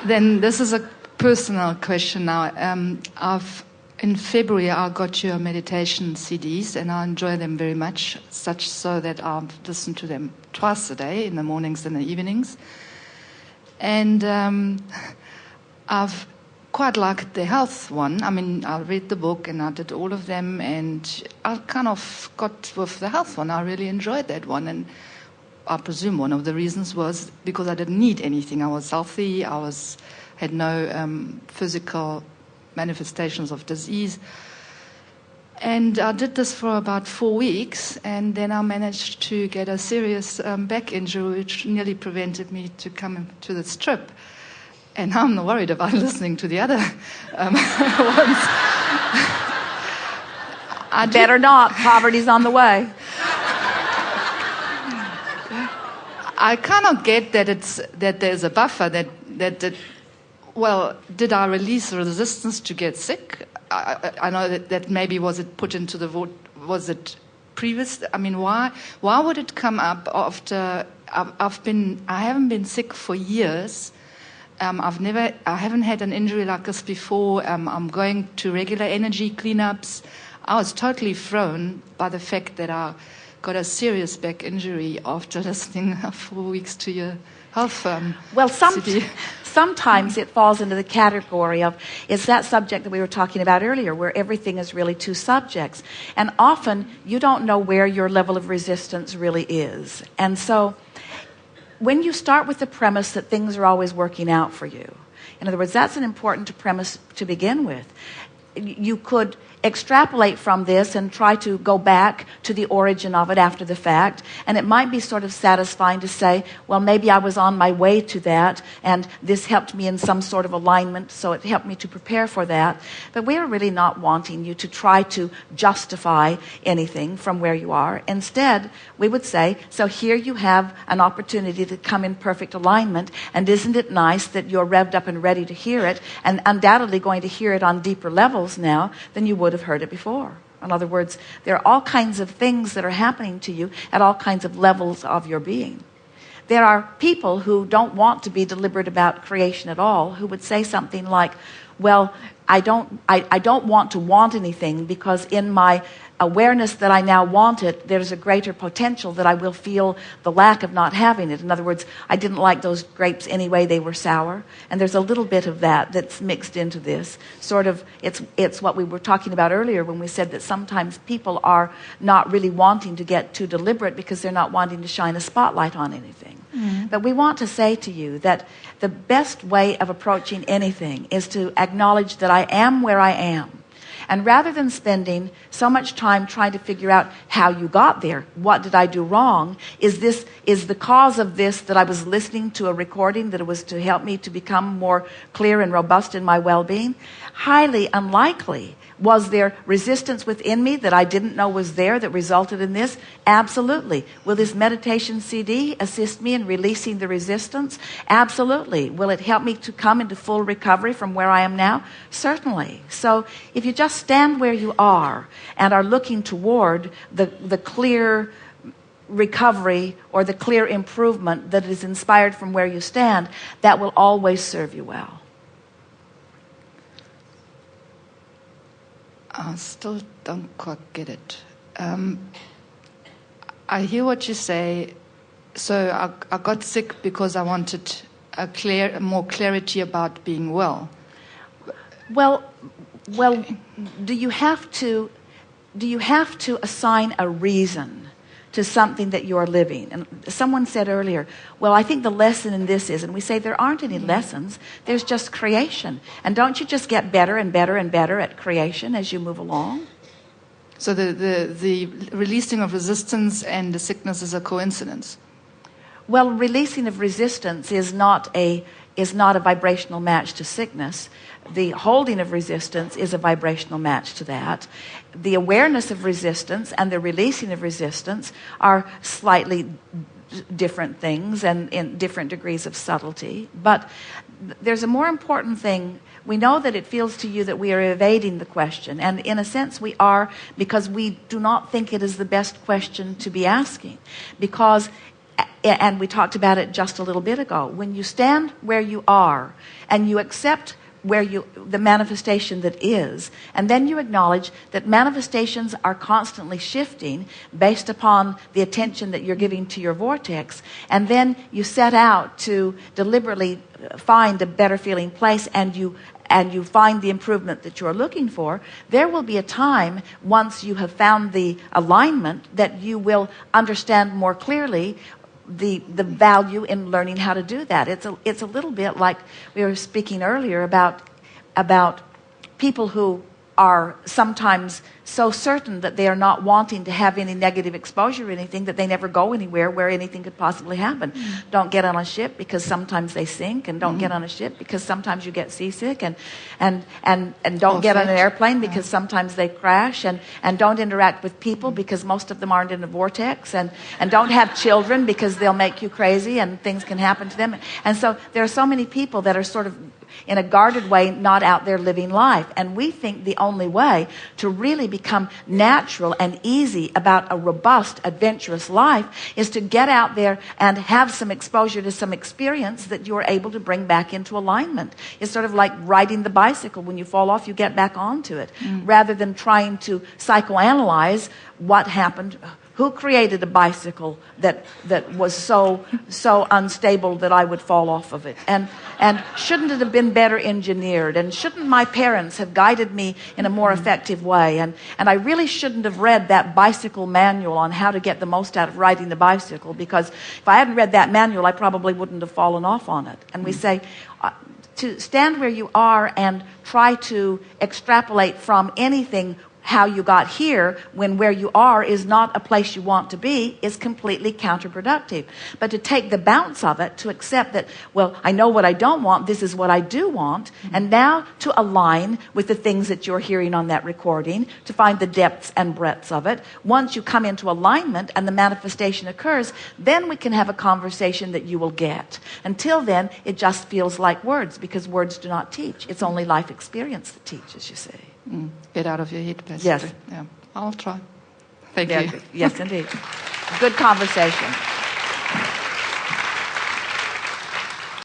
Then this is a personal question now. In February, I got your meditation CDs, and I enjoy them very much, such so that I've listened to them twice a day, in the mornings and the evenings. And I've quite liked the health one. I mean, I read the book and I did all of them, and I kind of got with the health one. I really enjoyed that one, and I presume one of the reasons was because I didn't need anything. I was healthy. Had no physical manifestations of disease. And I did this for about 4 weeks, and then I managed to get a serious back injury, which nearly prevented me to come to this trip. And I'm not worried about listening to the other ones. Better not. Poverty's on the way. I cannot get that there's a buffer well, did I release resistance to get sick? I know that maybe was it put into the vote? Was it previous? I mean, why would it come up after I haven't been sick for years. I haven't had an injury like this before. I'm going to regular energy cleanups. I was totally thrown by the fact that I got a serious back injury after listening 4 weeks to your health CD. Sometimes it falls into the category of, it's that subject that we were talking about earlier, where everything is really two subjects. And often you don't know where your level of resistance really is. And so when you start with the premise that things are always working out for you, in other words, that's an important premise to begin with. You could extrapolate from this and try to go back to the origin of it after the fact, and it might be sort of satisfying to say, well, maybe I was on my way to that, and this helped me in some sort of alignment, so it helped me to prepare for that. But we're really not wanting you to try to justify anything from where you are. Instead, we would say, so here you have an opportunity to come in perfect alignment, and isn't it nice that you're revved up and ready to hear it, and undoubtedly going to hear it on deeper levels now than you would have heard it before. In other words, there are all kinds of things that are happening to you at all kinds of levels of your being. There are people who don't want to be deliberate about creation at all, who would say something like, well, I don't want to want anything, because in my awareness that I now want it, there's a greater potential that I will feel the lack of not having it. In other words, I didn't like those grapes anyway, they were sour. And there's a little bit of that that's mixed into this. Sort of, it's what we were talking about earlier when we said that sometimes people are not really wanting to get too deliberate because they're not wanting to shine a spotlight on anything. Mm-hmm. But we want to say to you that the best way of approaching anything is to acknowledge that I am where I am. And rather than spending so much time trying to figure out how you got there, what did I do wrong, is the cause of this that I was listening to a recording that it was to help me to become more clear and robust in my well-being? Highly unlikely. Was there resistance within me that I didn't know was there that resulted in this? Absolutely. Will this meditation CD assist me in releasing the resistance? Absolutely. Will it help me to come into full recovery from where I am now? Certainly. So if you just stand where you are and are looking toward the clear recovery or the clear improvement that is inspired from where you stand, that will always serve you well. I still don't quite get it. I hear what you say. So I got sick because I wanted more clarity about being well. Well, do you have to assign a reason to something that you're living? And someone said earlier, well, I think the lesson in this is, and we say there aren't any lessons, there's just creation. And don't you just get better and better and better at creation as you move along? So the releasing of resistance and the sickness is a coincidence? Well, releasing of resistance is not a vibrational match to sickness. The holding of resistance is a vibrational match to that. The awareness of resistance and the releasing of resistance are slightly different things and in different degrees of subtlety. But there's a more important thing. We know that it feels to you that we are evading the question. And in a sense we are, because we do not think it is the best question to be asking. Because and we talked about it just a little bit ago. When you stand where you are and you accept the manifestation that is, and then you acknowledge that manifestations are constantly shifting based upon the attention that you're giving to your vortex, and then you set out to deliberately find a better feeling place, and you find the improvement that you're looking for, there will be a time once you have found the alignment that you will understand more clearly the value in learning how to do that. It's a little bit like we were speaking earlier about people who are sometimes so certain that they are not wanting to have any negative exposure or anything that they never go anywhere where anything could possibly happen. Don't get on a ship because sometimes they sink, and don't get on a ship because sometimes you get seasick, and don't get on an airplane because sometimes they crash, and don't interact with people because most of them aren't in a vortex, and don't have children because they'll make you crazy and things can happen to them. And so there are so many people that are sort of in a guarded way, not out there living life. And we think the only way to really become natural and easy about a robust, adventurous life is to get out there and have some exposure to some experience that you're able to bring back into alignment. It's sort of like riding the bicycle. When you fall off, you get back onto it, rather than trying to psychoanalyze what happened. Who created a bicycle that was so unstable that I would fall off of it? And shouldn't it have been better engineered? And shouldn't my parents have guided me in a more effective way? And I really shouldn't have read that bicycle manual on how to get the most out of riding the bicycle, because if I hadn't read that manual, I probably wouldn't have fallen off on it. And we say, to stand where you are and try to extrapolate from anything how you got here when where you are is not a place you want to be is completely counterproductive. But to take the bounce of it, to accept that, well, I know what I don't want, this is what I do want, and now to align with the things that you're hearing on that recording, to find the depths and breadths of it. Once you come into alignment and the manifestation occurs, then we can have a conversation that you will get. Until then, it just feels like words, because words do not teach. It's only life experience that teaches, you see. Get out of your head, basically. Yes. Yeah. I'll try. Thank you. Yes, indeed. Good conversation.